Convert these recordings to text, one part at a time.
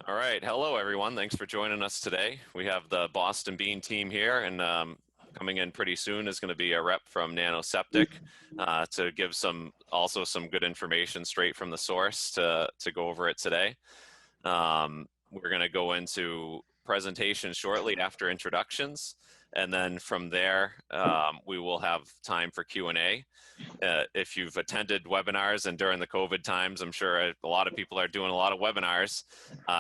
All right. Hello, everyone. Thanks for joining us today. We have the Boston Bean team here, and coming in pretty soon is going to be a rep from NanoSeptic to give some good information straight from the source to go over it today. We're going to go into presentations shortly after introductions, and then from there we will have time for Q&A. If you've attended webinars, and during the COVID times, I'm sure a lot of people are doing a lot of webinars,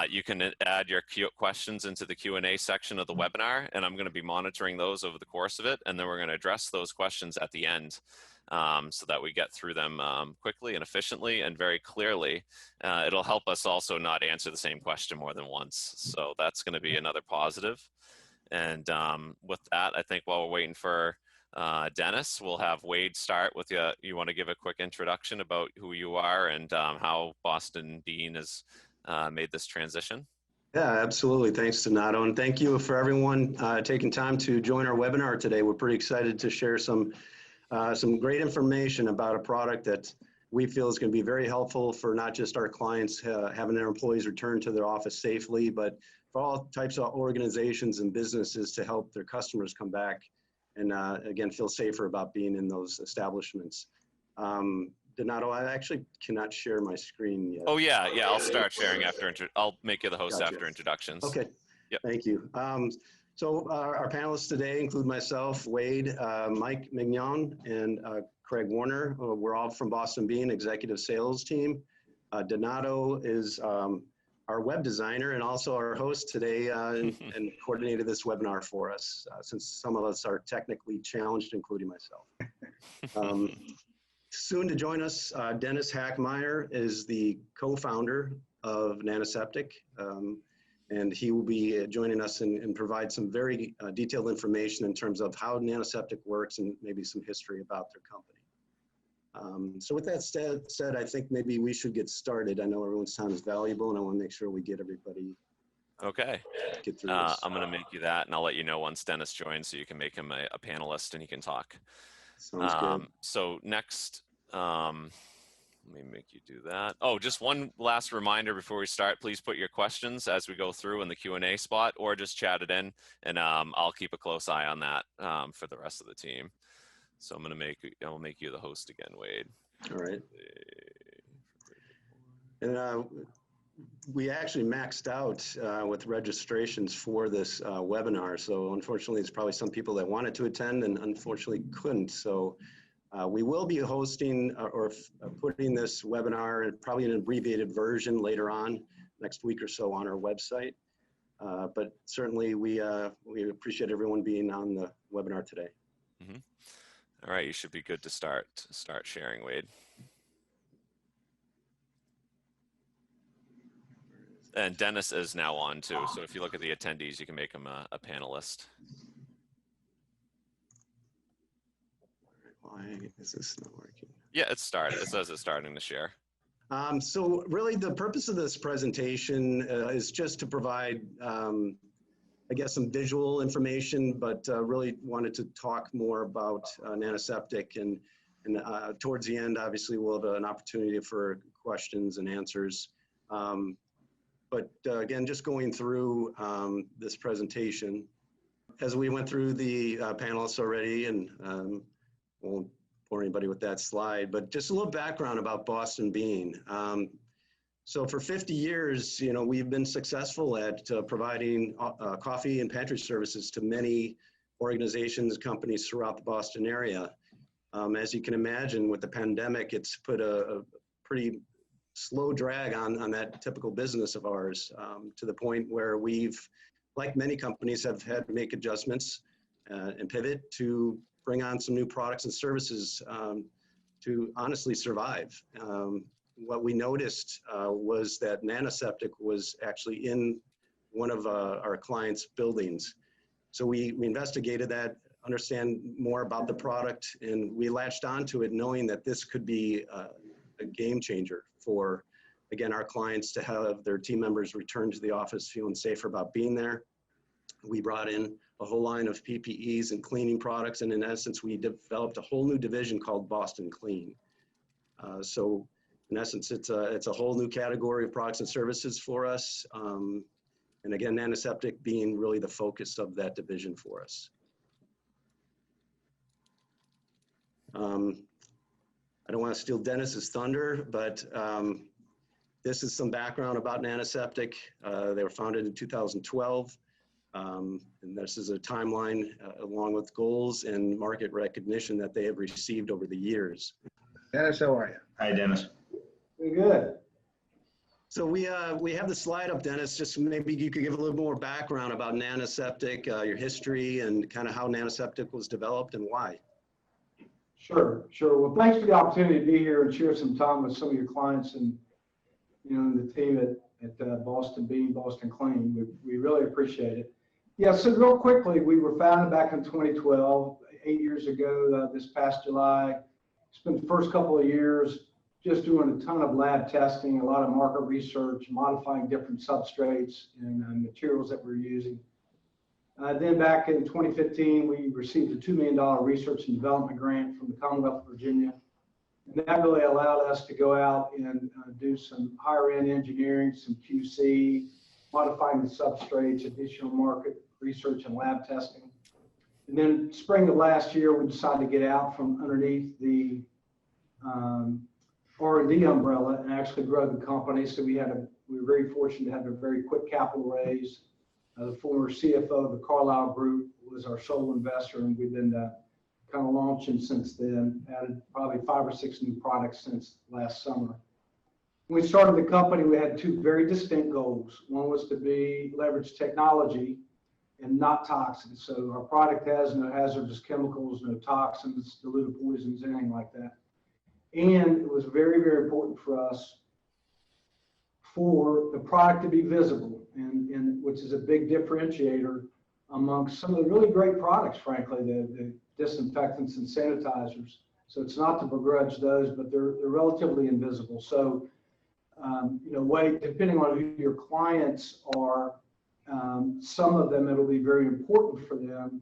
you can add your questions into the Q&A section of the webinar, and I'm going to be monitoring those over the course of it, and then we're going to address those questions at the end so that we get through them quickly and efficiently and very clearly. It'll help us also not answer the same question more than once, so that's going to be another positive. And with that, I think while we're waiting for Dennis, we'll have Wade start with you. You want to give a quick introduction about who you are and how Boston Bean has made this transition? Yeah, absolutely. Thanks, Donato. And thank you for everyone taking time to join our webinar today. We're pretty excited to share some great information about a product that we feel is going to be very helpful for not just our clients having their employees return to their office safely, but for all types of organizations and businesses to help their customers come back and again, feel safer about being in those establishments. Donato, I actually cannot share my screen yet. Oh yeah, I'll start sharing after, I'll make you the host after introductions. Okay, yep. Thank you. So our panelists today include myself, Wade, Mike Mignon, and Craig Warner. We're all from Boston Bean Executive Sales Team. Donato is our web designer and also our host today and coordinated this webinar for us since some of us are technically challenged, including myself. Soon to join us, Dennis Hackmeyer is the co-founder of NanoSeptic, and he will be joining us and provide some very detailed information in terms of how NanoSeptic works and maybe some history about their company. So with that said, I think maybe we should get started. I know everyone's time is valuable, and I want to make sure we get everybody. Okay. Get through this. I'm going to make you that, and I'll let you know once Dennis joins, so you can make him a panelist and he can talk. Sounds good. So next, let me make you do that. Oh, just one last reminder before we start. Please put your questions as we go through in the Q&A spot, or just chat it in, and I'll keep a close eye on that for the rest of the team. So I'll make you the host again, Wade. All right. And we actually maxed out with registrations for this webinar. So unfortunately, there's probably some people that wanted to attend and unfortunately couldn't. So we will be hosting or putting this webinar, probably an abbreviated version later on, next week or so on our website. But certainly we appreciate everyone being on the webinar today. Mm-hmm. All right, you should be good to start sharing, Wade. And Dennis is now on too, so if you look at the attendees, you can make him a panelist. Why is this not working? Yeah, it started. It says it's starting to share. So really the purpose of this presentation is just to provide I guess some visual information, but really wanted to talk more about NanoSeptic, and towards the end, obviously, we'll have an opportunity for questions and answers. But again, just going through this presentation, as we went through the panelists already, and won't bore anybody with that slide, but just a little background about Boston Bean. So for 50 years, we've been successful at providing coffee and pantry services to many organizations, companies throughout the Boston area. As you can imagine, with the pandemic, it's put a pretty slow drag on that typical business of ours, to the point where we've, like many companies, have had to make adjustments and pivot to bring on some new products and services to honestly survive. What we noticed was that NanoSeptic was actually in one of our clients' buildings. So we investigated that, understand more about the product, and we latched onto it knowing that this could be a game changer for, again, our clients to have their team members return to the office feeling safer about being there. We brought in a whole line of PPEs and cleaning products, and in essence, we developed a whole new division called Boston Clean. So in essence, it's a whole new category of products and services for us. And again, NanoSeptic being really the focus of that division for us. I don't want to steal Dennis's thunder, but this is some background about NanoSeptic. They were founded in 2012. And this is a timeline along with goals and market recognition that they have received over the years. Dennis, how are you? Hi, Dennis. Pretty good. So we have the slide up, Dennis. Just maybe you could give a little more background about NanoSeptic, your history, and kind of how NanoSeptic was developed and why. Sure. Well, thanks for the opportunity to be here and share some time with some of your clients and the team at Boston Bean, Boston Clean. We really appreciate it. Yeah. So real quickly, we were founded back in 2012, 8 years ago. This past July, spent the first couple of years just doing a ton of lab testing, a lot of market research, modifying different substrates and materials that we're using. Then back in 2015, we received a $2 million research and development grant from the Commonwealth of Virginia. And that really allowed us to go out and do some higher end engineering, some QC, modifying the substrates, additional market research and lab testing. And then spring of last year, we decided to get out from underneath the R&D umbrella and actually grow the company. So we were very fortunate to have a very quick capital raise. The former CFO of the Carlyle Group was our sole investor, and we've been kind of launching since then, added probably 5 or 6 new products since last summer. When we started the company, we had 2 very distinct goals. One was to leverage technology and not toxins. So our product has no hazardous chemicals, no toxins, diluted poisons, anything like that. And it was very, very important for us for the product to be visible, and which is a big differentiator amongst some of the really great products, frankly, the disinfectants and sanitizers. So it's not to begrudge those, but they're relatively invisible. So, depending on who your clients are, some of them, it'll be very important for them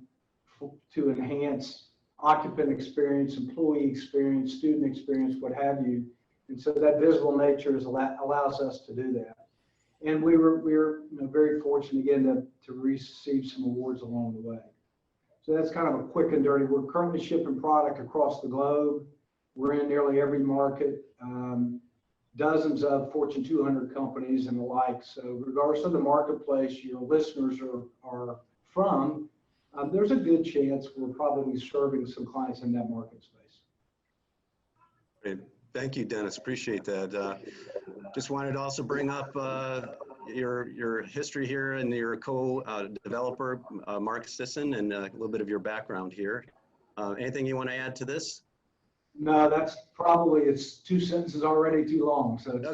to enhance occupant experience, employee experience, student experience, what have you. And so that visible nature allows us to do that. And we were very fortunate again to receive some awards along the way. So that's kind of a quick and dirty. We're currently shipping product across the globe. We're in nearly every market, dozens of Fortune 200 companies and the like. So regardless of the marketplace your listeners are from, there's a good chance we're probably serving some clients in that market space. Great. Thank you, Dennis. Appreciate that. Just wanted to also bring up your history here and your co-developer, Mark Sisson, and a little bit of your background here. Anything you want to add to this? No, it's 2 sentences already too long. So it's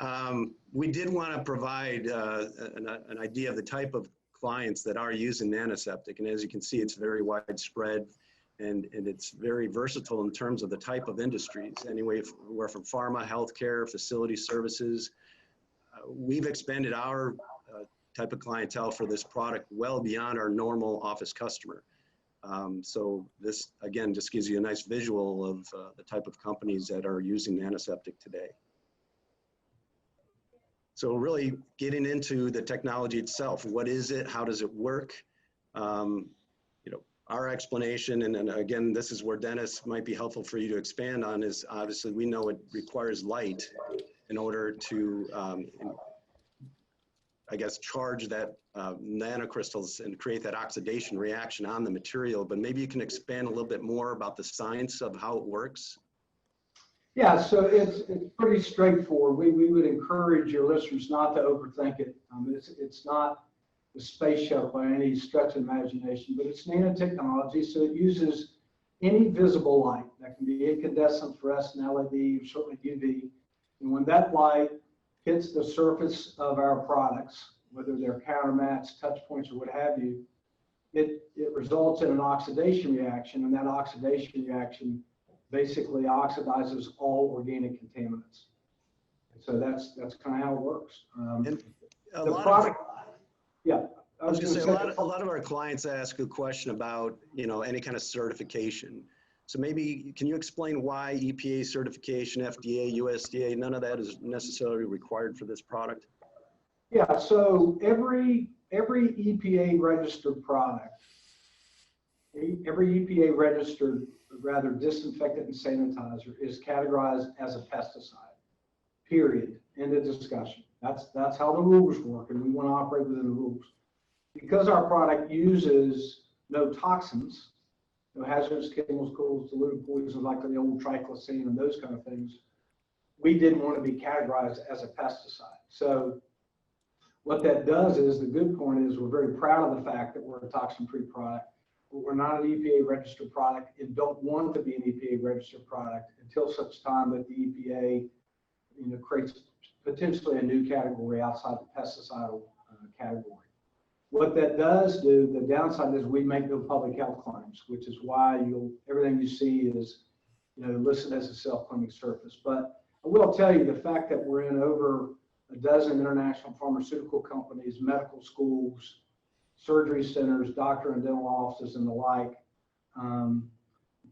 okay. We did want to provide an idea of the type of clients that are using NanoSeptic, and as you can see, it's very widespread. And it's very versatile in terms of the type of industries, anywhere from pharma, healthcare, facility services. We've expanded our type of clientele for this product well beyond our normal office customer. So this, again, just gives you a nice visual of the type of companies that are using NanoSeptic today. So really getting into the technology itself. What is it? How does it work? Our explanation, and again, this is where Dennis might be helpful for you to expand on, is obviously we know it requires light in order to, charge that nanocrystals and create that oxidation reaction on the material. But maybe you can expand a little bit more about the science of how it works. Yeah, so it's pretty straightforward. We would encourage your listeners not to overthink it. It's not the space shuttle by any stretch of imagination, but it's nanotechnology, so it uses any visible light. That can be incandescent, fluorescent, LED, or certainly UV. And when that light hits the surface of our products, whether they're counter mats, touch points, or what have you, it results in an oxidation reaction, and that oxidation reaction basically oxidizes all organic contaminants. And so that's kind of how it works. Yeah, I was going to say a lot of our clients ask a question about any kind of certification. So maybe, can you explain why EPA certification, FDA, USDA, none of that is necessarily required for this product? Yeah, so every EPA registered product, every EPA registered, rather, disinfectant and sanitizer is categorized as a pesticide, period, end of discussion. That's how the rules work, and we want to operate within the rules. Because our product uses no toxins, no hazardous chemicals, diluted poisons like the old triclosan and those kind of things, we didn't want to be categorized as a pesticide. So what that does is, the good point is, we're very proud of the fact that we're a toxin-free product, but we're not an EPA registered product and don't want to be an EPA registered product until such time that the EPA, creates potentially a new category outside the pesticidal category. What that does do, the downside is we make no public health claims, which is why everything you see is, listed as a self-cleaning surface. But I will tell you, the fact that we're in over a dozen international pharmaceutical companies, medical schools, surgery centers, doctor and dental offices, and the like. In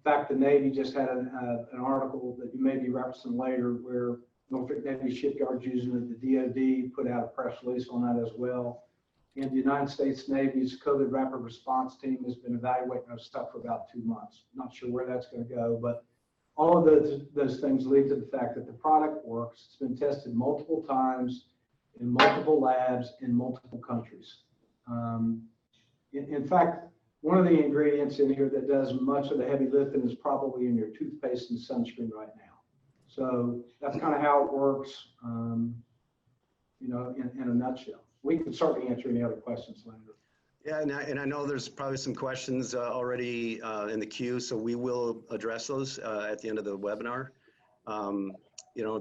fact, the Navy just had an article that you may be referencing later, where Norfolk Navy shipyards using it. The DoD put out a press release on that as well. And the United States Navy's COVID rapid response team has been evaluating our stuff for about 2 months. Not sure where that's going to go, but all of those things lead to the fact that the product works. It's been tested multiple times in multiple labs in multiple countries. In fact, one of the ingredients in here that does much of the heavy lifting is probably in your toothpaste and sunscreen right now. So that's kind of how it works, in a nutshell. We can certainly answer any other questions later. Yeah, and I know there's probably some questions already in the queue, so we will address those at the end of the webinar.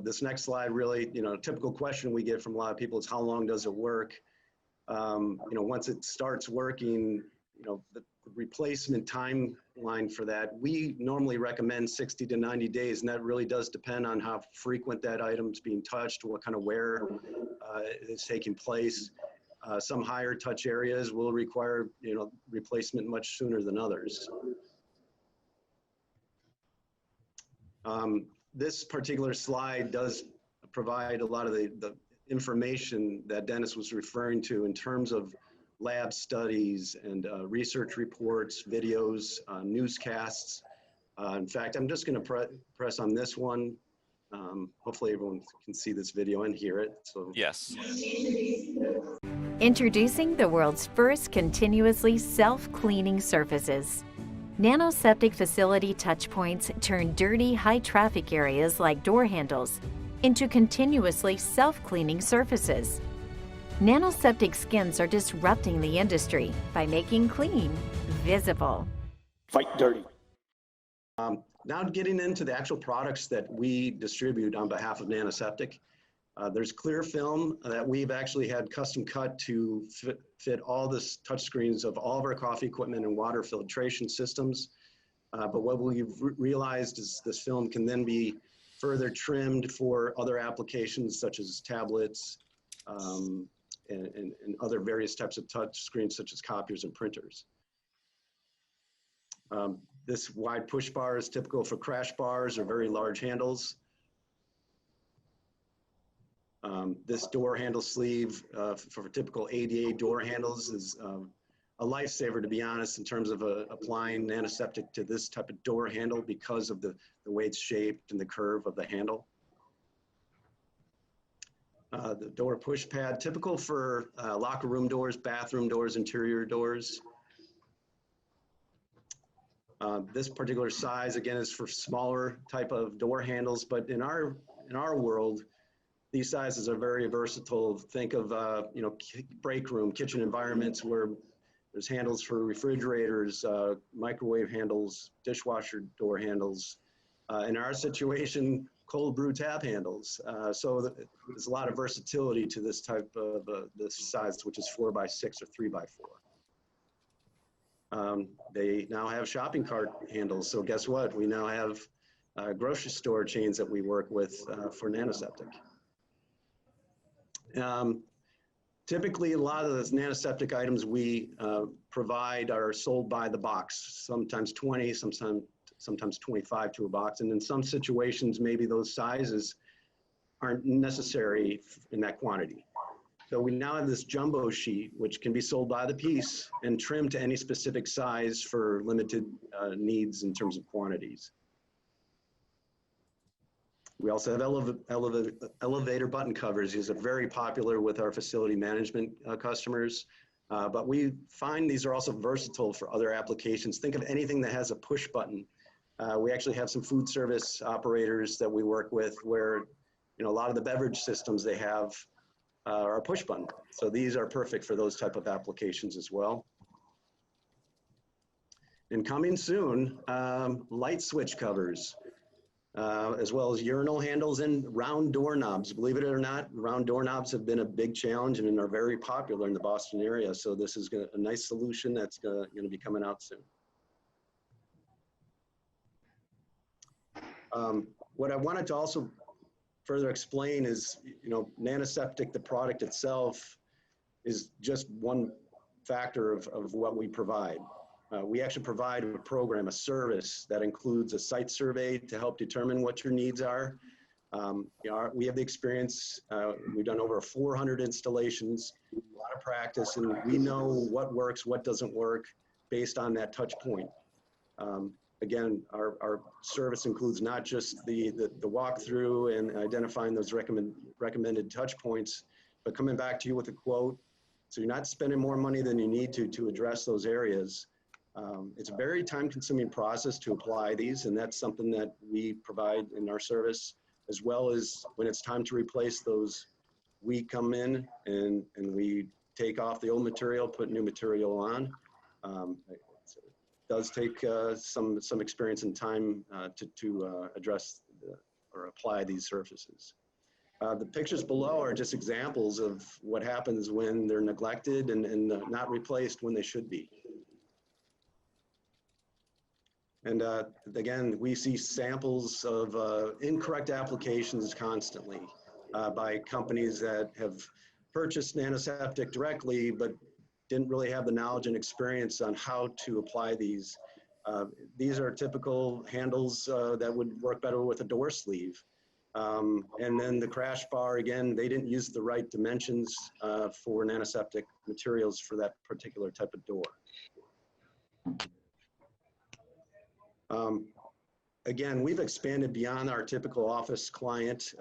This next slide really, a typical question we get from a lot of people is, how long does it work? Once it starts working, the replacement timeline for that, we normally recommend 60 to 90 days, and that really does depend on how frequent that item's being touched, what kind of wear is taking place. Some higher touch areas will require, replacement much sooner than others. This particular slide does provide a lot of the information that Dennis was referring to in terms of lab studies and research reports, videos, newscasts. In fact, I'm just going to press on this one. Hopefully everyone can see this video and hear it. So Yes. Introducing the world's first continuously self-cleaning surfaces. NanoSeptic facility touchpoints turn dirty, high-traffic areas like door handles into continuously self-cleaning surfaces. NanoSeptic skins are disrupting the industry by making clean visible. Fight dirty. Now getting into the actual products that we distribute on behalf of NanoSeptic. There's clear film that we've actually had custom cut to fit all the touch screens of all of our coffee equipment and water filtration systems. But what we've realized is this film can then be further trimmed for other applications such as tablets and other various types of touch screens such as copiers and printers. This wide push bar is typical for crash bars or very large handles. This door handle sleeve for typical ADA door handles is a lifesaver, to be honest, in terms of applying NanoSeptic to this type of door handle because of the way it's shaped and the curve of the handle. The door push pad, typical for locker room doors, bathroom doors, interior doors. This particular size, again, is for smaller type of door handles, but in our world, these sizes are very versatile. Think of break room, kitchen environments where there's handles for refrigerators, microwave handles, dishwasher door handles. In our situation, cold brew tap handles. So there's a lot of versatility to this type of this size, which is 4x6 or 3x4. They now have shopping cart handles. So guess what? We now have grocery store chains that we work with for NanoSeptic. Typically, a lot of those NanoSeptic items we provide are sold by the box, sometimes 20, sometimes sometimes 25 to a box. And in some situations, maybe those sizes aren't necessary in that quantity. So we now have this jumbo sheet, which can be sold by the piece and trimmed to any specific size for limited needs in terms of quantities. We also have elevator button covers. These are very popular with our facility management customers, but we find these are also versatile for other applications. Think of anything that has a push button. We actually have some food service operators that we work with where, a lot of the beverage systems they have are a push button. So these are perfect for those type of applications as well. And coming soon, light switch covers. As well as urinal handles and round doorknobs. Believe it or not, round doorknobs have been a big challenge and are very popular in the Boston area. So this is a nice solution that's going to be coming out soon. What I wanted to also further explain is, NanoSeptic, the product itself, is just one factor of what we provide. We actually provide a program, a service that includes a site survey to help determine what your needs are. We have the experience, we've done over 400 installations, a lot of practice, and we know what works, what doesn't work based on that touch point. Again, our service includes not just the walkthrough and identifying those recommended touch points, but coming back to you with a quote. So you're not spending more money than you need to address those areas. It's a very time-consuming process to apply these, and that's something that we provide in our service, as well as when it's time to replace those, we come in and we take off the old material, put new material on. It does take some experience and time to address or apply these surfaces. The pictures below are just examples of what happens when they're neglected and not replaced when they should be. And again, we see samples of incorrect applications constantly by companies that have purchased NanoSeptic directly, but didn't really have the knowledge and experience on how to apply these. These are typical handles that would work better with a door sleeve. And then the crash bar, again, they didn't use the right dimensions for NanoSeptic materials for that particular type of door. Again, we've expanded beyond our typical office client.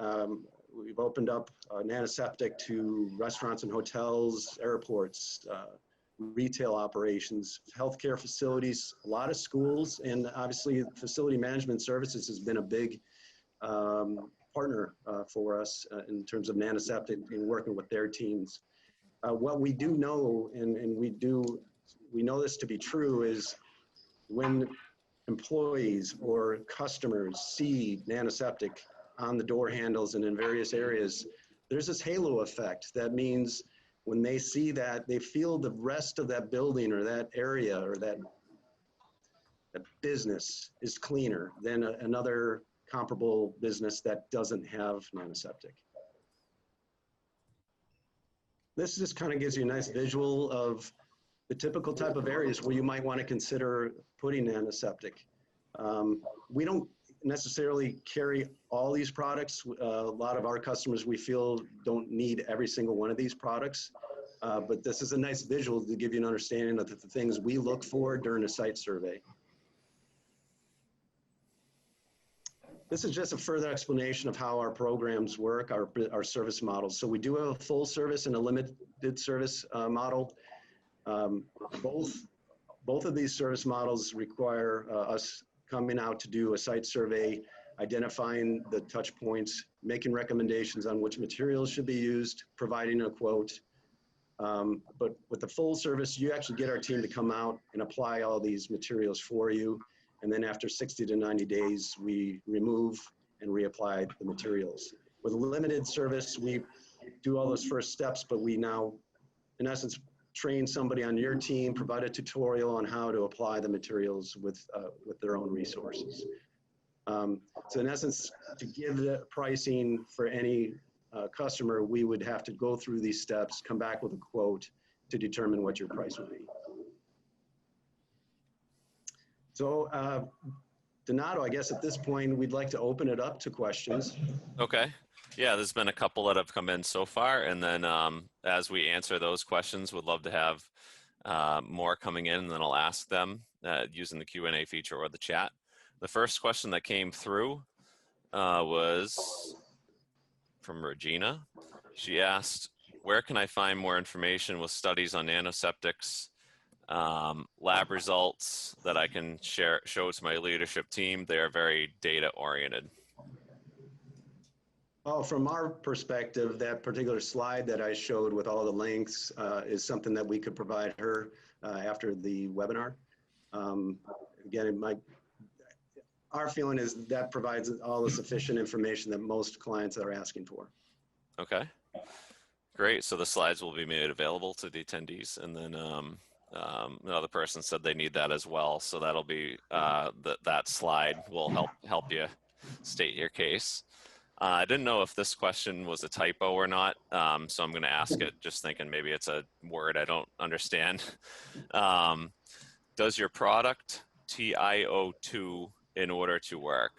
We've opened up NanoSeptic to restaurants and hotels, airports, retail operations, healthcare facilities, a lot of schools, and obviously facility management services has been a big partner for us in terms of NanoSeptic and working with their teams. What we do know, and we know this to be true, is when employees or customers see NanoSeptic on the door handles and in various areas, there's this halo effect. That means when they see that, they feel the rest of that building or that area or that business is cleaner than another comparable business that doesn't have NanoSeptic. This just kind of gives you a nice visual of the typical type of areas where you might want to consider putting NanoSeptic. We don't necessarily carry all these products. A lot of our customers, we feel, don't need every single one of these products, but this is a nice visual to give you an understanding of the things we look for during a site survey. This is just a further explanation of how our programs work, our service models. So we do have a full service and a limited service model. Both of these service models require us coming out to do a site survey, identifying the touch points, making recommendations on which materials should be used, providing a quote. But with the full service, you actually get our team to come out and apply all these materials for you. And then after 60 to 90 days, we remove and reapply the materials. With a limited service, we do all those first steps, but we now, in essence, train somebody on your team, provide a tutorial on how to apply the materials with their own resources. So in essence, to give the pricing for any customer, we would have to go through these steps, come back with a quote to determine what your price would be. So Donato, I guess at this point, we'd like to open it up to questions. Okay. Yeah, there's been a couple that have come in so far, and then as we answer those questions, would love to have more coming in, and then I'll ask them using the Q&A feature or the chat. The first question that came through was from Regina. She asked, where can I find more information with studies on NanoSeptic's lab results that I can show to my leadership team? They are very data oriented. Oh, from our perspective, that particular slide that I showed with all the links is something that we could provide her after the webinar. Again, our feeling is that provides all the sufficient information that most clients are asking for. Okay, great. So the slides will be made available to the attendees, and then another person said they need that as well. So that'll be that slide will help you state your case. I didn't know if this question was a typo or not, so I'm going to ask it, just thinking maybe it's a word I don't understand. Does your product TiO2 in order to work?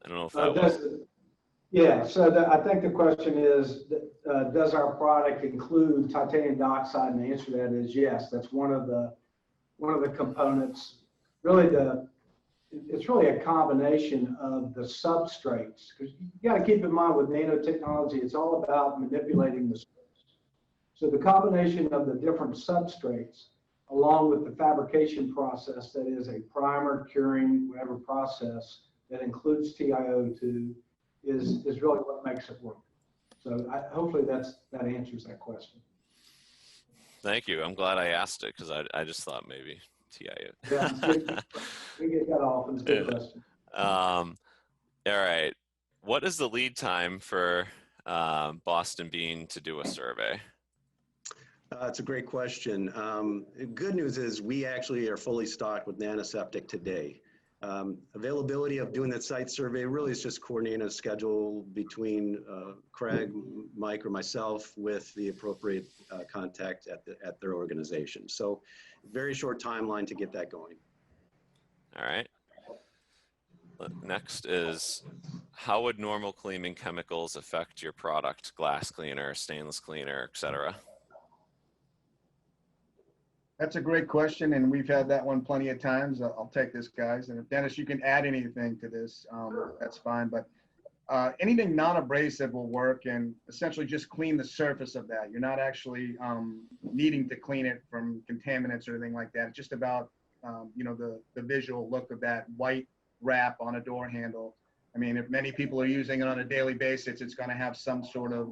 I don't know if that was... Yeah, so I think the question is, does our product include titanium dioxide? And the answer to that is yes. That's one of the components. Really, it's really a combination of the substrates, because you got to keep in mind with nanotechnology, it's all about manipulating the surface. So the combination of the different substrates, along with the fabrication process, that is a primer, curing, whatever process that includes TiO2, is really what makes it work. So hopefully that answers that question. Thank you. I'm glad I asked it, because I just thought maybe TiO2. Yeah, we get that often. It's a good question. All right. What is the lead time for Boston Bean to do a survey? It's a great question. Good news is we actually are fully stocked with NanoSeptic today. Availability of doing that site survey really is just coordinating a schedule between Craig, Mike, or myself with the appropriate contact at their organization. So very short timeline to get that going. All right. Next is, how would normal cleaning chemicals affect your product? Glass cleaner, stainless cleaner, etc. That's a great question, and we've had that one plenty of times. I'll take this, guys. And if Dennis, you can add anything to this, that's fine. But anything non-abrasive will work, and essentially just clean the surface of that. You're not actually needing to clean it from contaminants or anything like that. It's just about the visual look of that white wrap on a door handle. I mean, if many people are using it on a daily basis, it's going to have some sort of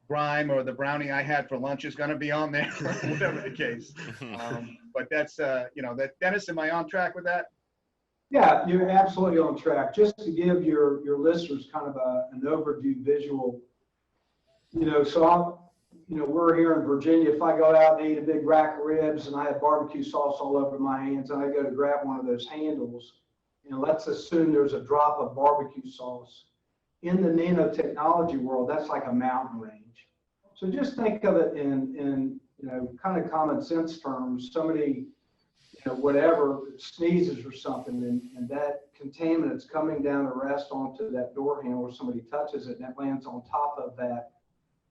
grime, or the brownie I had for lunch is going to be on there, whatever the case. But that's, that Dennis, am I on track with that? Yeah, you're absolutely on track. Just to give your listeners kind of an overview visual, so we're here in Virginia. If I go out and eat a big rack of ribs and I have barbecue sauce all over my hands, and I go to grab one of those handles, let's assume there's a drop of barbecue sauce. In the nanotechnology world, that's like a mountain range. So just think of it in kind of common sense terms. Somebody, whatever, sneezes or something, and that contaminant's coming down to rest onto that door handle, or somebody touches it and it lands on top of that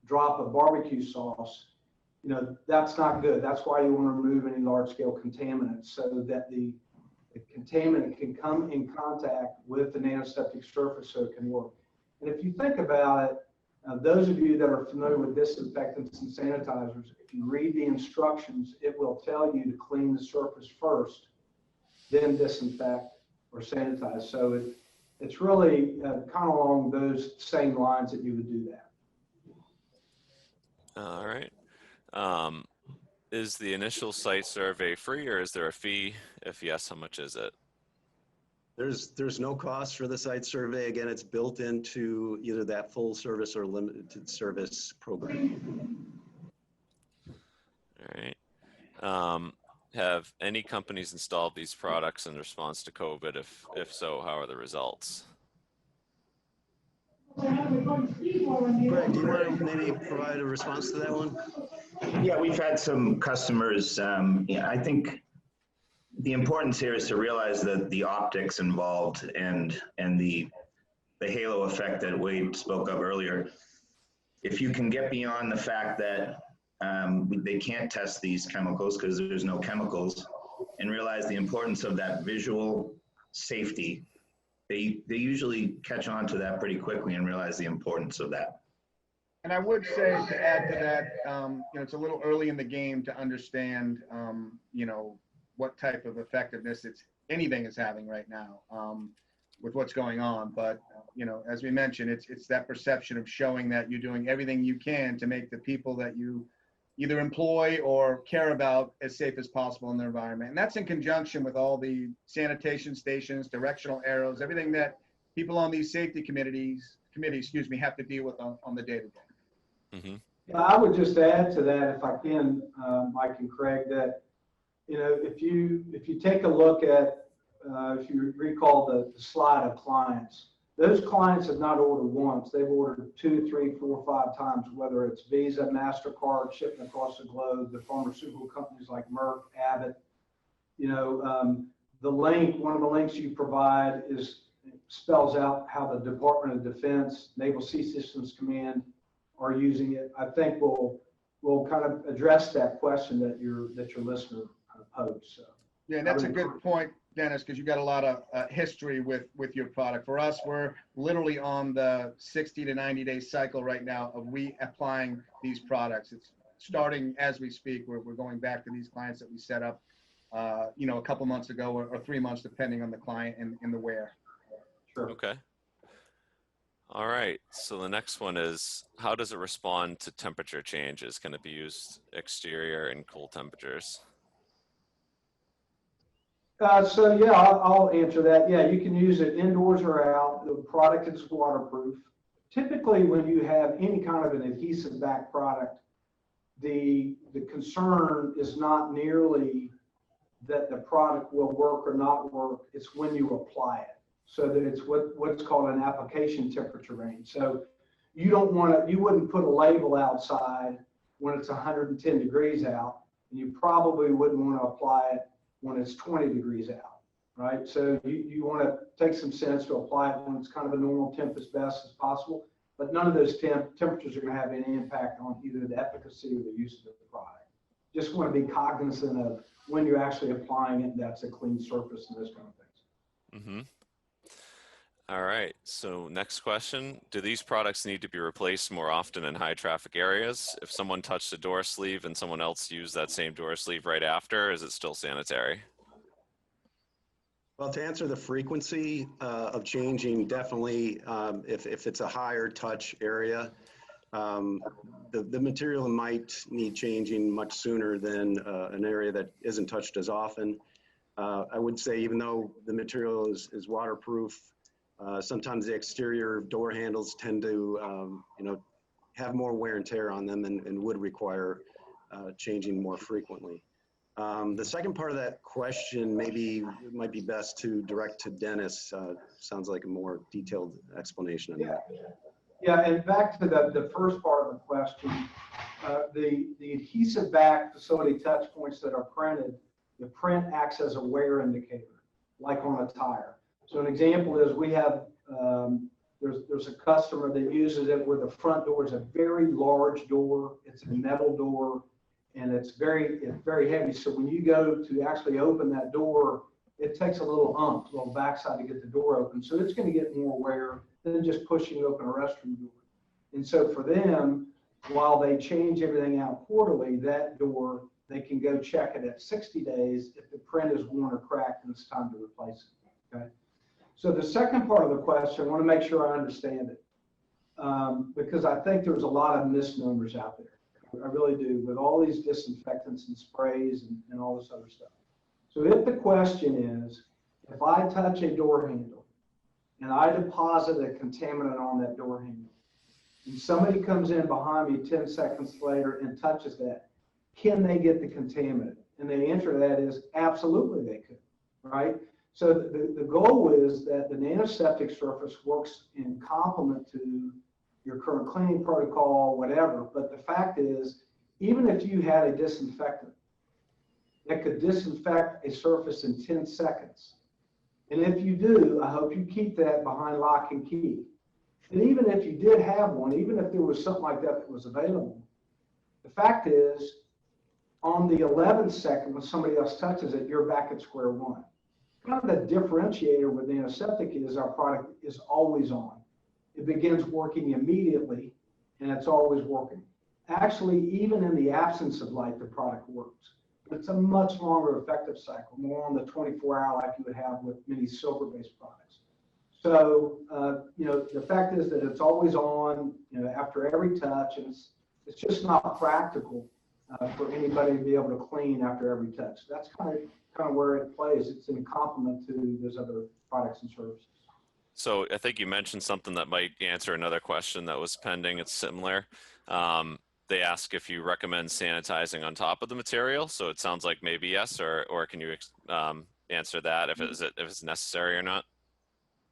drop of barbecue sauce. That's not good. That's why you want to remove any large-scale contaminants, so that the contaminant can come in contact with the nanoseptic surface so it can work. And if you think about it, those of you that are familiar with disinfectants and sanitizers, if you read the instructions, it will tell you to clean the surface first, then disinfect or sanitize. So it's really kind of along those same lines that you would do that. All right. Is the initial site survey free, or is there a fee? If yes, how much is it? There's no cost for the site survey. Again, it's built into either that full service or limited service program. All right. Have any companies installed these products in response to COVID? If so, how are the results? Greg, do you want to maybe provide a response to that one? Yeah, we've had some customers. I think the importance here is to realize that the optics involved and the halo effect that Wade spoke of earlier. If you can get beyond the fact that they can't test these chemicals because there's no chemicals, and realize the importance of that visual safety, they usually catch on to that pretty quickly and realize the importance of that. And I would say, to add to that, it's a little early in the game to understand, what type of effectiveness anything is having right now with what's going on. But, as we mentioned, it's that perception of showing that you're doing everything you can to make the people that you either employ or care about as safe as possible in their environment. And that's in conjunction with all the sanitation stations, directional arrows, everything that people on these safety committees, have to deal with on the day-to-day. Mm-hmm. Yeah, I would just add to that, if I can, Mike and Craig, that if you take a look at, if you recall the slide of clients, those clients have not ordered once. They've ordered 2, 3, 4, 5 times, whether it's Visa, MasterCard, shipping across the globe, the pharmaceutical companies like Merck, Abbott. The link, one of the links you provide spells out how the Department of Defense, Naval Sea Systems Command are using it. I think we'll kind of address that question that your listener posed. So. Yeah, and that's a good point, Dennis, because you got a lot of history with your product. For us, we're literally on the 60 to 90-day cycle right now of reapplying these products. It's starting as we speak. We're going back to these clients that we set up, a couple months ago or 3 months, depending on the client and the where. Sure. Okay. All right. So the next one is, how does it respond to temperature changes? Can it be used exterior and cool temperatures? So yeah, I'll answer that. Yeah, you can use it indoors or out. The product is waterproof. Typically, when you have any kind of an adhesive back product, the concern is not nearly that the product will work or not work. It's when you apply it. So that it's what's called an application temperature range. So you wouldn't put a label outside when it's 110 degrees out, and you probably wouldn't want to apply it when it's 20 degrees out, right? So you want to take some sense to apply it when it's kind of a normal temp as best as possible, but none of those temperatures are going to have any impact on either the efficacy or the use of the product. Just want to be cognizant of when you're actually applying it, that's a clean surface and those kind of things. Mm-hmm. All right. So next question, do these products need to be replaced more often in high traffic areas? If someone touched a door sleeve and someone else used that same door sleeve right after, is it still sanitary? Well, to answer the frequency of changing, definitely if it's a higher touch area, the material might need changing much sooner than an area that isn't touched as often. I would say even though the material is waterproof, sometimes the exterior door handles tend to, have more wear and tear on them and would require changing more frequently. The second part of that question might be best to direct to Dennis. Sounds like a more detailed explanation on that. Yeah, and back to the first part of the question, the adhesive back facility touch points that are printed, the print acts as a wear indicator, like on a tire. So an example is we have, there's a customer that uses it where the front door is a very large door. It's a metal door and it's very heavy. So when you go to actually open that door, it takes a little backside to get the door open. So it's going to get more wear than just pushing open a restroom door. And so for them, while they change everything out quarterly, that door, they can go check it at 60 days if the print is worn or cracked and it's time to replace it. Okay. So the second part of the question, I want to make sure I understand it, because I think there's a lot of misnomers out there. I really do, with all these disinfectants and sprays and all this other stuff. So if the question is, if I touch a door handle and I deposit a contaminant on that door handle, and somebody comes in behind me 10 seconds later and touches that, can they get the contaminant? And the answer to that is absolutely they could, right? So the goal is that the NanoSeptic surface works in complement to your current cleaning protocol, whatever. But the fact is, even if you had a disinfectant that could disinfect a surface in 10 seconds. And if you do, I hope you keep that behind lock and key. And even if you did have one, even if there was something like that that was available, the fact is, on the 11th second, when somebody else touches it, you're back at square one. Kind of the differentiator with NanoSeptic is our product is always on. It begins working immediately, and it's always working. Actually, even in the absence of light, the product works. But it's a much longer effective cycle, more on the 24-hour like you would have with many silver-based products. So, you know, the fact is that it's always on, you know, after every touch, and it's just not practical for anybody to be able to clean after every touch. That's kind of where it plays. It's in complement to those other products and services. So I think you mentioned something that might answer another question that was pending. It's similar. They ask if you recommend sanitizing on top of the material. So it sounds like maybe yes, or can you answer that if it's necessary or not?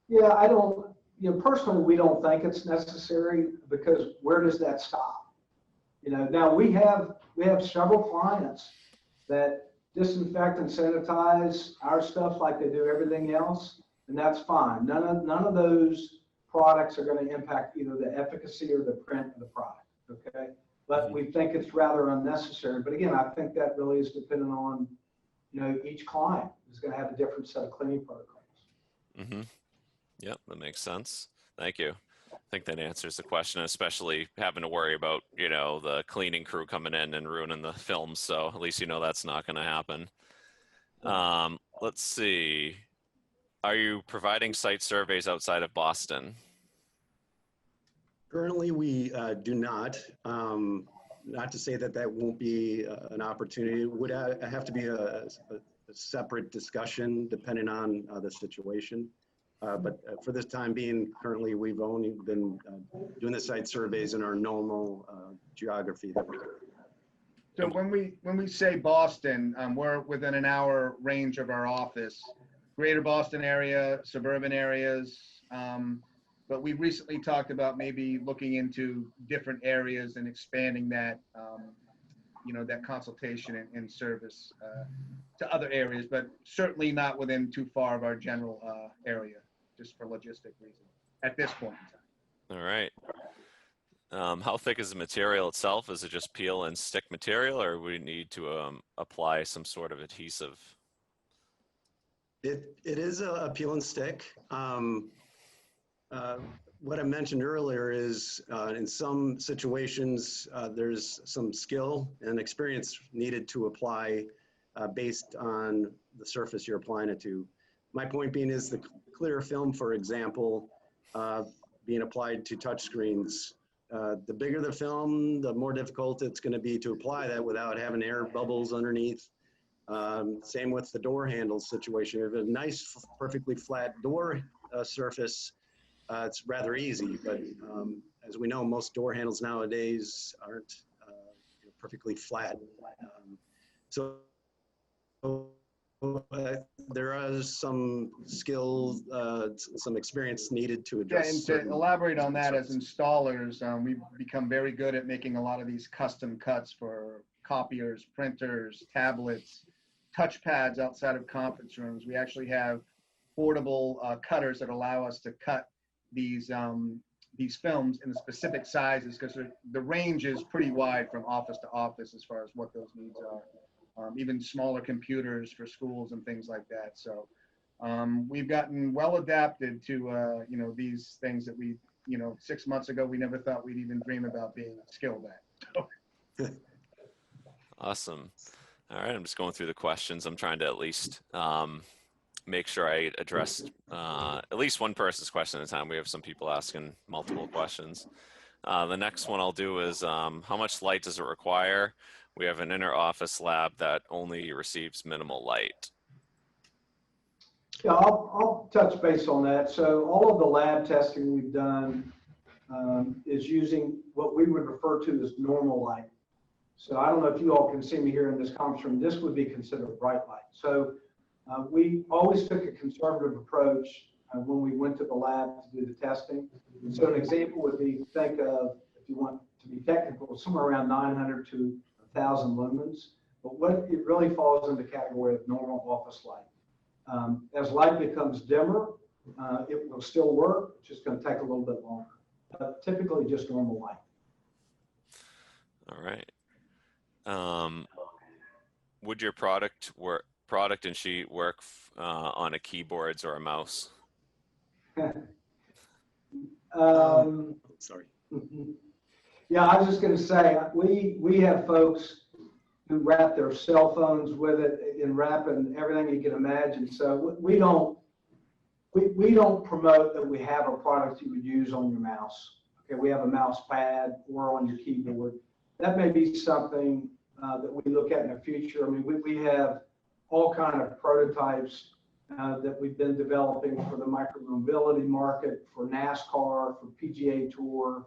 Yeah, I don't, you know, personally, we don't think it's necessary, because where does that stop? You know, now we have several clients that disinfect and sanitize our stuff like they do everything else, and that's fine. None of those products are going to impact either the efficacy or the print of the product, okay? But we think it's rather unnecessary. But again, I think that really is dependent on, you know, each client is going to have a different set of cleaning protocols. Mm-hmm. Yep, that makes sense. Thank you. I think that answers the question, especially having to worry about, you know, the cleaning crew coming in and ruining the film. So at least you know that's not going to happen. Let's see. Are you providing site surveys outside of Boston? Currently, we do not. Not to say that that won't be an opportunity. It would have to be a separate discussion depending on the situation. But for this time being, currently, we've only been doing the site surveys in our normal geography that we're doing. So when we say Boston, we're within an hour range of our office, greater Boston area, suburban areas. But we recently talked about maybe looking into different areas and expanding that, you know, that consultation and service to other areas, but certainly not within too far of our general area, just for logistic reasons at this point in time. All right. How thick is the material itself? Is it just peel and stick material, or we need to apply some sort of adhesive? It is a peel and stick. What I mentioned earlier is in some situations, there's some skill and experience needed to apply based on the surface you're applying it to. My point being is the clear film, for example, being applied to touch screens. The bigger the film, the more difficult it's going to be to apply that without having air bubbles underneath. Same with the door handle situation. If a nice, perfectly flat door surface, it's rather easy, but as we know, most door handles nowadays aren't perfectly flat. So there is some skill, some experience needed to address. Yeah, and to elaborate on that, as installers, we've become very good at making a lot of these custom cuts for copiers, printers, tablets, touchpads outside of conference rooms. We actually have portable cutters that allow us to cut these films in the specific sizes, because the range is pretty wide from office to office as far as what those needs are. Even smaller computers for schools and things like that. So we've gotten well adapted to you know, these things that we, you know, 6 months ago we never thought we'd even dream about being skilled at. So. Awesome. All right, I'm just going through the questions. I'm trying to at least make sure I addressed at least one person's question at a time. We have some people asking multiple questions. The next one I'll do is how much light does it require? We have an inner office lab that only receives minimal light. Yeah, I'll touch base on that. So all of the lab testing we've done is using what we would refer to as normal light. So I don't know if you all can see me here in this conference room. This would be considered bright light. So we always took a conservative approach when we went to the lab to do the testing. So an example would be, think of, if you want to be technical, somewhere around 900 to 1,000 lumens. but what it really falls into the category of normal office light. As light becomes dimmer, it will still work, it's just going to take a little bit longer, but typically just normal light. All right. Would your product and sheet work on a keyboards or a mouse? Sorry. Yeah, I was just going to say, we have folks who wrap their cell phones with it and wrapping everything you can imagine. So we don't promote that we have a product you would use on your mouse. Okay, we have a mouse pad or on your keyboard. That may be something that we look at in the future. I mean, we have all kind of prototypes that we've been developing for the micromobility market, for NASCAR, for PGA Tour,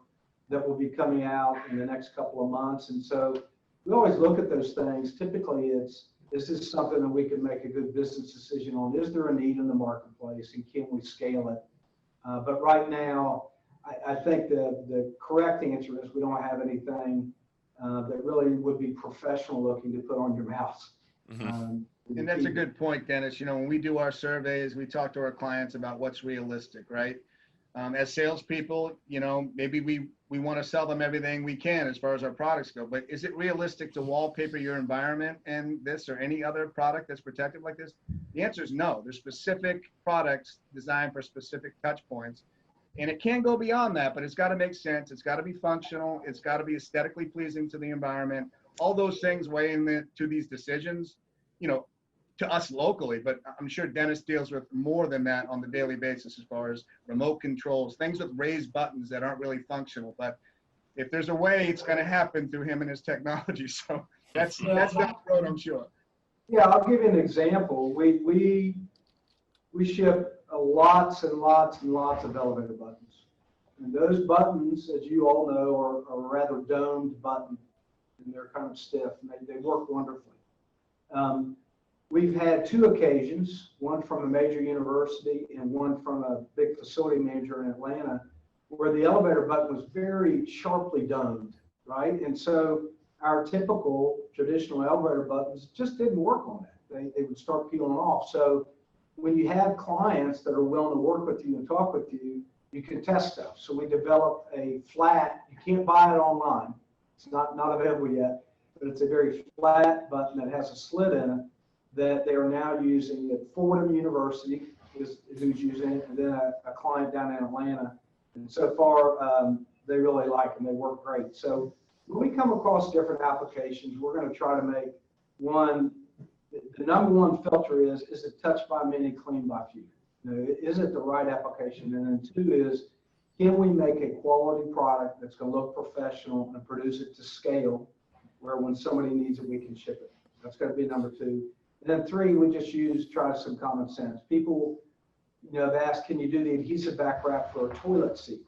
that will be coming out in the next couple of months. And so we always look at those things. Typically, is this something that we can make a good business decision on? Is there a need in the marketplace, and can we scale it? But right now, I think the correct answer is we don't have anything that really would be professional looking to put on your mouse. Mm-hmm. And that's a good point, Dennis. You know, when we do our surveys, we talk to our clients about what's realistic, right? As salespeople, you know, maybe we want to sell them everything we can as far as our products go, but is it realistic to wallpaper your environment and this or any other product that's protective like this? The answer is no. There's specific products designed for specific touch points, and it can go beyond that, but it's got to make sense. It's got to be functional. It's got to be aesthetically pleasing to the environment. All those things weigh into these decisions, you know, to us locally, but I'm sure Dennis deals with more than that on the daily basis as far as remote controls, things with raised buttons that aren't really functional. But if there's a way, it's going to happen through him and his technology. So that's down the road, I'm sure. Yeah, I'll give you an example. We ship lots and lots and lots of elevator buttons. And those buttons, as you all know, are rather domed buttons, and they're kind of stiff, and they work wonderfully. We've had two occasions, one from a major university and one from a big facility manager in Atlanta, where the elevator button was very sharply domed, right? And so our typical traditional elevator buttons just didn't work on that. They would start peeling off. So when you have clients that are willing to work with you and talk with you, you can test stuff. So we developed a flat, you can't buy it online. It's not available yet, but it's a very flat button that has a slit in it that they are now using at Fordham University, who's using it, and then a client down in Atlanta. And so far, they really like them. They work great. So when we come across different applications, we're going to try to make one, the number one filter is it touched by many, clean by few? You know, is it the right application? And then two is, can we make a quality product that's going to look professional and produce it to scale where when somebody needs it, we can ship it? That's going to be number two. And then three, we just try some common sense. People, you know, have asked, can you do the adhesive back wrap for a toilet seat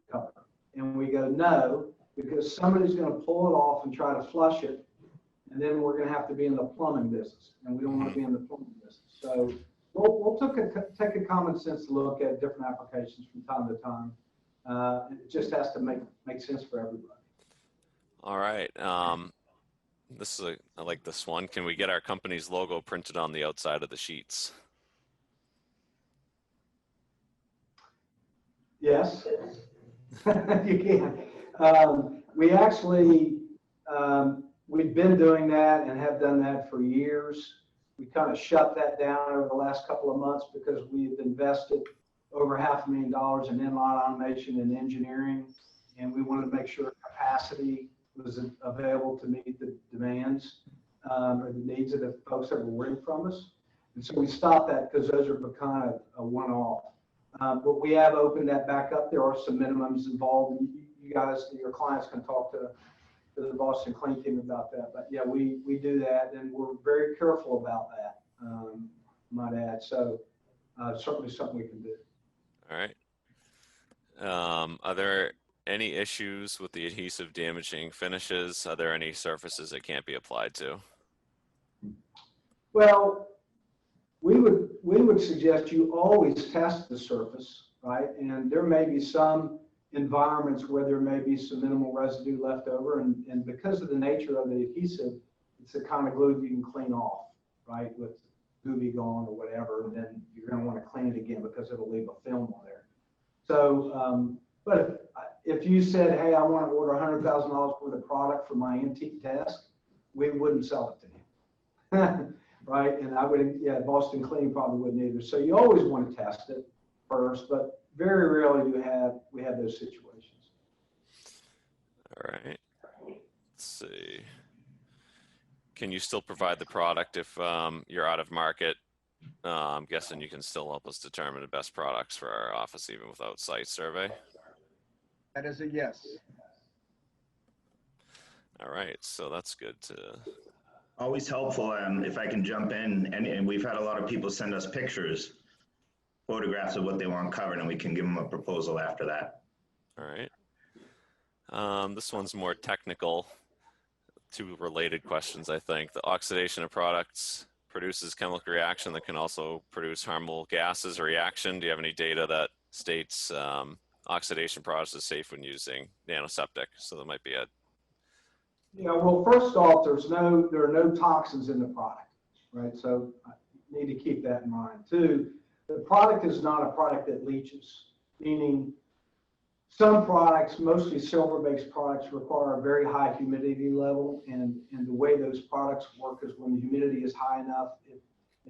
cover? And we go, no, because somebody's going to pull it off and try to flush it. And then we're going to have to be in the plumbing business, and we don't want to be in the plumbing business. So we'll take a common sense look at different applications from time to time. It just has to make sense for everybody. All right. I like this one. Can we get our company's logo printed on the outside of the sheets? Yes, you can. We actually, we've been doing that and have done that for years. We kind of shut that down over the last couple of months because we've invested over $500,000 in inline automation and engineering, and we wanted to make sure capacity was available to meet the demands or the needs of the folks that were ordering from us. And so we stopped that because those are kind of a one-off. But we have opened that back up. There are some minimums involved. And you guys, your clients can talk to the Boston Clean team about that. But yeah, we do that, and we're very careful about that, I might add. So certainly something we can do. All right. Are there any issues with the adhesive damaging finishes? Are there any surfaces it can't be applied to? Well, we would suggest you always test the surface, right? And there may be some environments where there may be some minimal residue left over, and because of the nature of the adhesive, it's the kind of glue that you can clean off, right, with UV gone or whatever, and then you're going to want to clean it again because it'll leave a film on there. So, but if you said, hey, I want to order $100,000 worth of product for my antique desk, we wouldn't sell it to you. Right? And I would, yeah, Boston Clean probably wouldn't either. So you always want to test it first, but very rarely we have those situations. All right. Let's see. Can you still provide the product if you're out of market? I'm guessing you can still help us determine the best products for our office even without site survey. That is a yes. All right, so that's good to. Always helpful, if I can jump in, and we've had a lot of people send us pictures, photographs of what they want covered, and we can give them a proposal after that. All right. This one's more technical. Two related questions, I think. The oxidation of products produces chemical reaction that can also produce harmful gases or reaction. Do you have any data that states oxidation process is safe when using NanoSeptic? So there might be a. Yeah, well, first off, there are no toxins in the product, right? So I need to keep that in mind. Two, the product is not a product that leaches, meaning some products, mostly silver-based products, require a very high humidity level, and the way those products work is when the humidity is high enough, it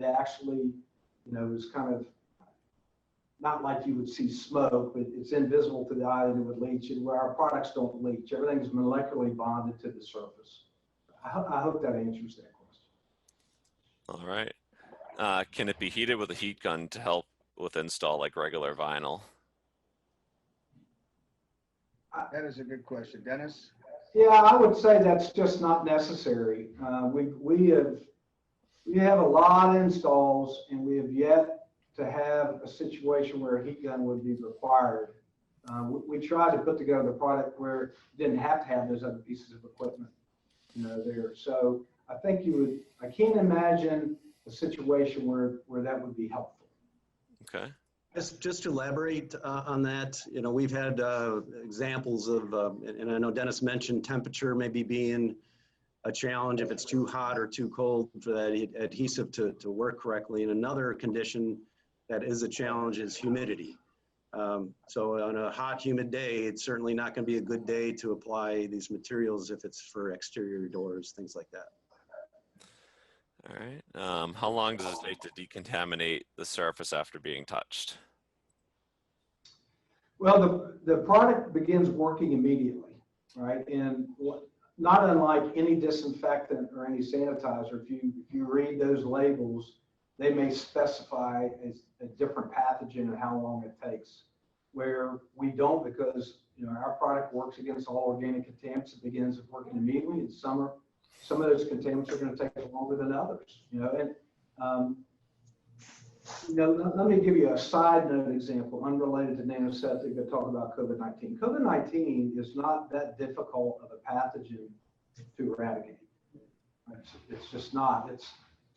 actually, is kind of not like you would see smoke, but it's invisible to the eye and it would leach. And where our products don't leach, everything is molecularly bonded to the surface. I hope that answers that question. All right. Can it be heated with a heat gun to help with install like regular vinyl? That is a good question. Dennis? Yeah, I would say that's just not necessary. We have a lot of installs, and we have yet to have a situation where a heat gun would be required. We tried to put together a product where it didn't have to have those other pieces of equipment, there. So I think I can't imagine a situation where that would be helpful. Okay. Just to elaborate on that, we've had examples of, and I know Dennis mentioned temperature maybe being a challenge if it's too hot or too cold for that adhesive to work correctly. And another condition that is a challenge is humidity. So on a hot, humid day, it's certainly not going to be a good day to apply these materials if it's for exterior doors, things like that. All right. How long does it take to decontaminate the surface after being touched? Well, the product begins working immediately, right? And not unlike any disinfectant or any sanitizer, if you read those labels, they may specify a different pathogen and how long it takes. Where we don't, because our product works against all organic contaminants. It begins working immediately, and some of those contaminants are going to take longer than others. Let me give you a side note example, unrelated to NanoSeptic, but talk about COVID-19. COVID-19 is not that difficult of a pathogen to eradicate. It's just not. It's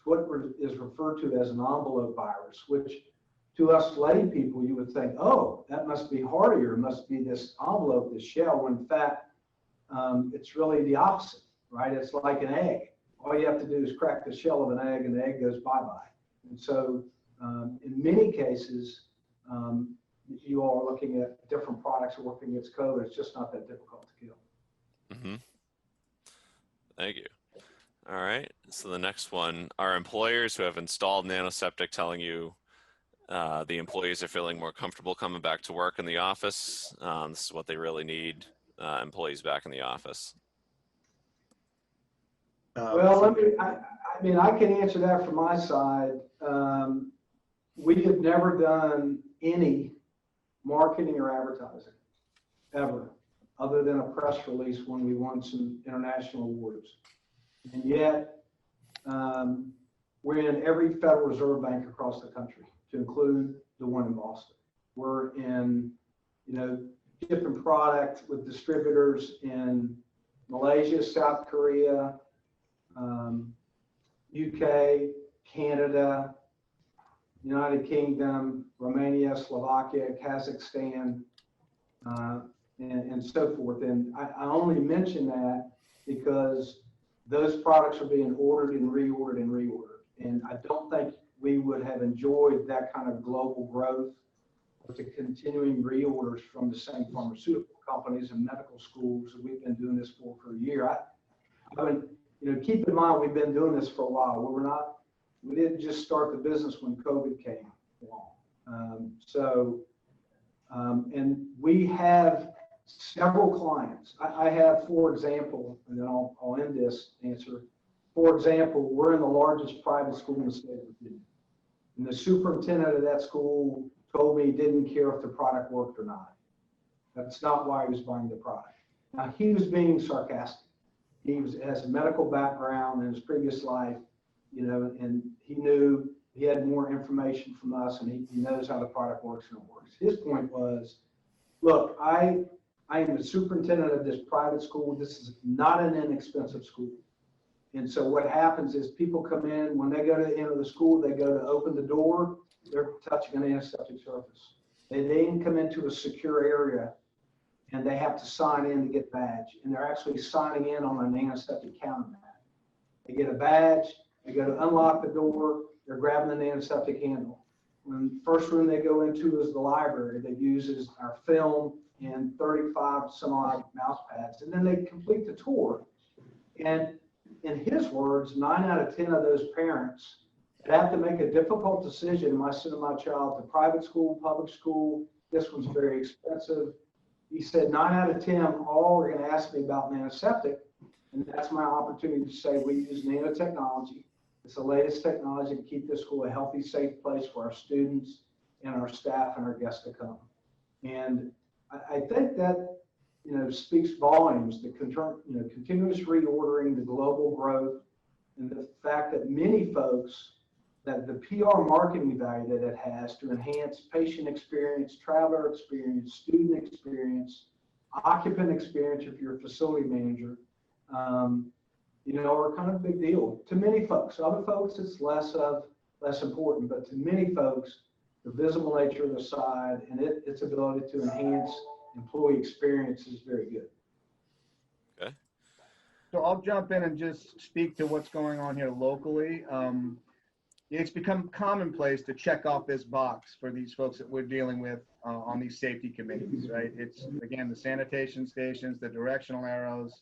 what is referred to as an envelope virus, which to us lay people, you would think, oh, that must be harder. It must be this envelope, this shell, when in fact, it's really the opposite, right? It's like an egg. All you have to do is crack the shell of an egg and the egg goes bye-bye. And so in many cases, you all are looking at different products working against COVID. It's just not that difficult to kill. Mm-hmm. Thank you. All right. So the next one, are employers who have installed NanoSeptic telling you the employees are feeling more comfortable coming back to work in the office? This is what they really need, employees back in the office. Well, I can answer that from my side. We have never done any marketing or advertising ever, other than a press release when we won some international awards. And yet, we're in every Federal Reserve Bank across the country, to include the one in Boston. We're in, shipping product with distributors in Malaysia, South Korea, UK, Canada, United Kingdom, Romania, Slovakia, Kazakhstan, and so forth. And I only mention that because those products are being ordered and reordered and reordered. And I don't think we would have enjoyed that kind of global growth with the continuing reorders from the same pharmaceutical companies and medical schools that we've been doing this for a year. I would, keep in mind, we've been doing this for a while. We didn't just start the business when COVID came along. And we have several clients. I have, for example, and then I'll end this answer. For example, we're in the largest private school in the state of Virginia. And the superintendent of that school told me he didn't care if the product worked or not. That's not why he was buying the product. Now, he was being sarcastic. Has a medical background in his previous life, and he knew he had more information from us, and he knows how the product works and it works. His point was, look, I am the superintendent of this private school. This is not an inexpensive school. And so what happens is people come in, when they go to enter the school, they go to open the door, they're touching an antiseptic surface. They then come into a secure area and they have to sign in to get a badge. And they're actually signing in on an antiseptic counter mat. They get a badge, they go to unlock the door, they're grabbing an antiseptic handle. When the first room they go into is the library that uses our film and 35 some odd mouse pads. And then they complete the tour. And in his words, 9 out of 10 of those parents that have to make a difficult decision, am I sending my child to private school, public school? This one's very expensive. He said 9 out of 10 all are going to ask me about NanoSeptic, and that's my opportunity to say we use nanotechnology. It's the latest technology to keep this school a healthy, safe place for our students and our staff and our guests to come. And I think that speaks volumes, the continuous reordering, the global growth, and the fact that many folks, that the PR marketing value that it has to enhance patient experience, traveler experience, student experience, occupant experience if you're a facility manager, are kind of a big deal to many folks. Other folks, it's less important, but to many folks, the visible nature of the side and its ability to enhance employee experience is very good. Okay. So I'll jump in and just speak to what's going on here locally. It's become commonplace to check off this box for these folks that we're dealing with on these safety committees, right? It's, again, the sanitation stations, the directional arrows,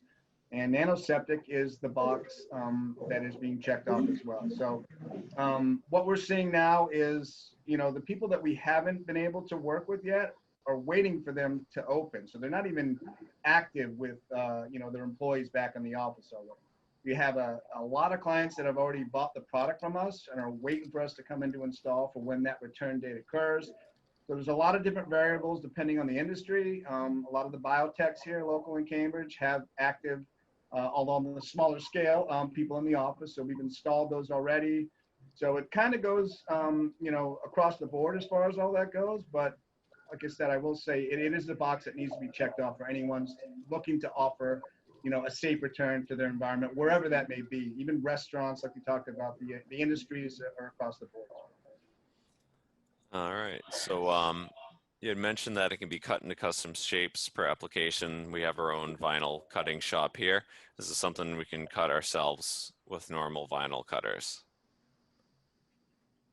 and NanoSeptic is the box that is being checked off as well. So what we're seeing now is, the people that we haven't been able to work with yet are waiting for them to open. So they're not even active with, their employees back in the office already. We have a lot of clients that have already bought the product from us and are waiting for us to come in to install for when that return date occurs. So there's a lot of different variables depending on the industry. A lot of the biotechs here local in Cambridge have active, although on the smaller scale, people in the office. So we've installed those already. So it kind of goes, across the board as far as all that goes. But like I said, I will say it is a box that needs to be checked off for anyone looking to offer a safe return to their environment, wherever that may be, even restaurants, like we talked about, the industries are across the board. All right. So you had mentioned that it can be cut into custom shapes per application. We have our own vinyl cutting shop here. This is something we can cut ourselves with normal vinyl cutters.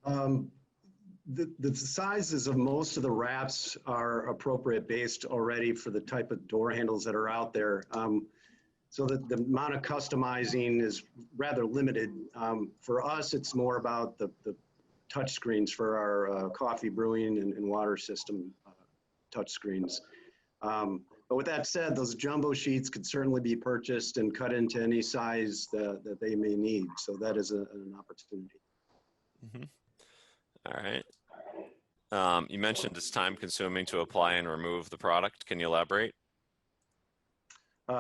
The sizes of most of the wraps are appropriate based already for the type of door handles that are out there. So that the amount of customizing is rather limited. For us, it's more about the touch screens for our coffee brewing and water system touch screens. But with that said, those jumbo sheets could certainly be purchased and cut into any size that they may need. So that is an opportunity. Mm-hmm. All right. You mentioned it's time consuming to apply and remove the product. Can you elaborate?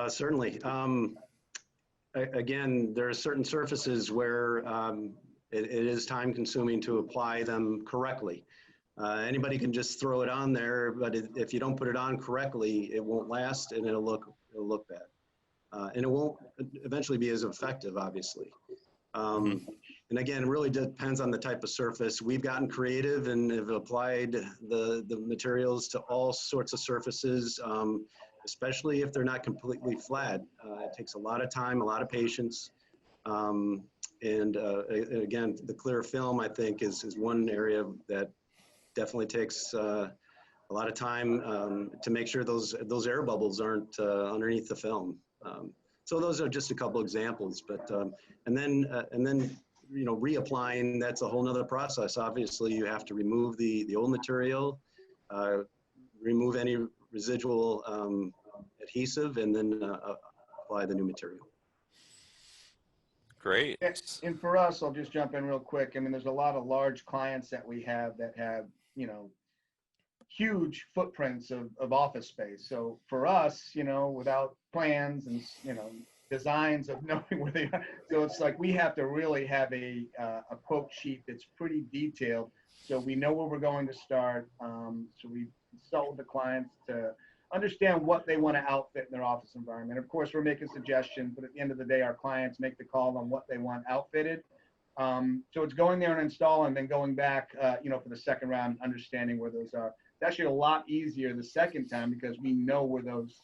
Certainly. Again, there are certain surfaces where it is time consuming to apply them correctly. Anybody can just throw it on there, but if you don't put it on correctly, it won't last and it'll look bad. And it won't eventually be as effective, obviously. And again, it really depends on the type of surface. We've gotten creative and have applied the materials to all sorts of surfaces, especially if they're not completely flat. It takes a lot of time, a lot of patience. Again, the clear film, I think, is one area that definitely takes a lot of time to make sure those air bubbles aren't underneath the film. So those are just a couple examples, but and then reapplying, that's a whole nother process. Obviously, you have to remove the old material, remove any residual adhesive, and then apply the new material. Great. And for us, I'll just jump in real quick. I mean, there's a lot of large clients that we have that have, huge footprints of office space. So for us, without plans and, designs of knowing where they are, so it's like we have to really have a quote sheet that's pretty detailed, so we know where we're going to start. So we consult with the clients to understand what they want to outfit in their office environment. Of course, we're making suggestions, but at the end of the day, our clients make the call on what they want outfitted. So it's going there and installing, and then going back, for the second round, understanding where those are. It's actually a lot easier the second time because we know where those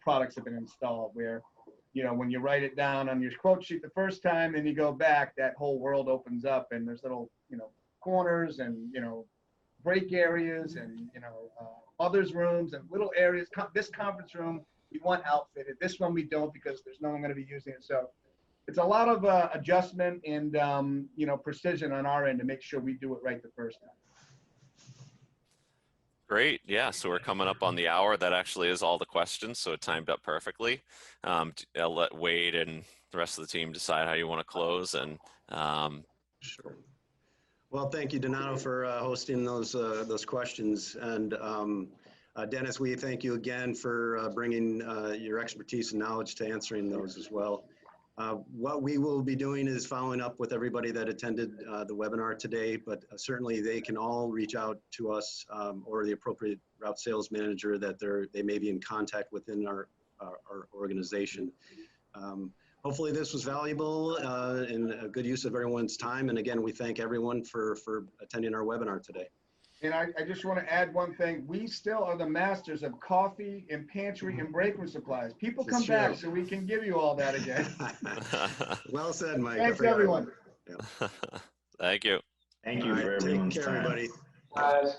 products have been installed. Where, when you write it down on your quote sheet the first time and you go back, that whole world opens up, and there's little, corners and, break areas and, others rooms and little areas. This conference room we want outfitted. This one we don't because there's no one going to be using it. So it's a lot of adjustment and, precision on our end to make sure we do it right the first time. Great. Yeah. So we're coming up on the hour. That actually is all the questions. So it timed up perfectly. I'll let Wade and the rest of the team decide how you want to close. And Sure. Well, thank you, Donato, for hosting those questions. And Dennis, we thank you again for bringing your expertise and knowledge to answering those as well. What we will be doing is following up with everybody that attended the webinar today, but certainly they can all reach out to us or the appropriate route sales manager that they may be in contact within our organization. Hopefully this was valuable and a good use of everyone's time. And again, we thank everyone for attending our webinar today. And I just want to add one thing. We still are the masters of coffee and pantry and break room supplies. People come back so we can give you all that again. Well said, Mike. Thanks, everyone. Yeah. Thank you. Thank you for everyone's Take care, time. everybody. Guys.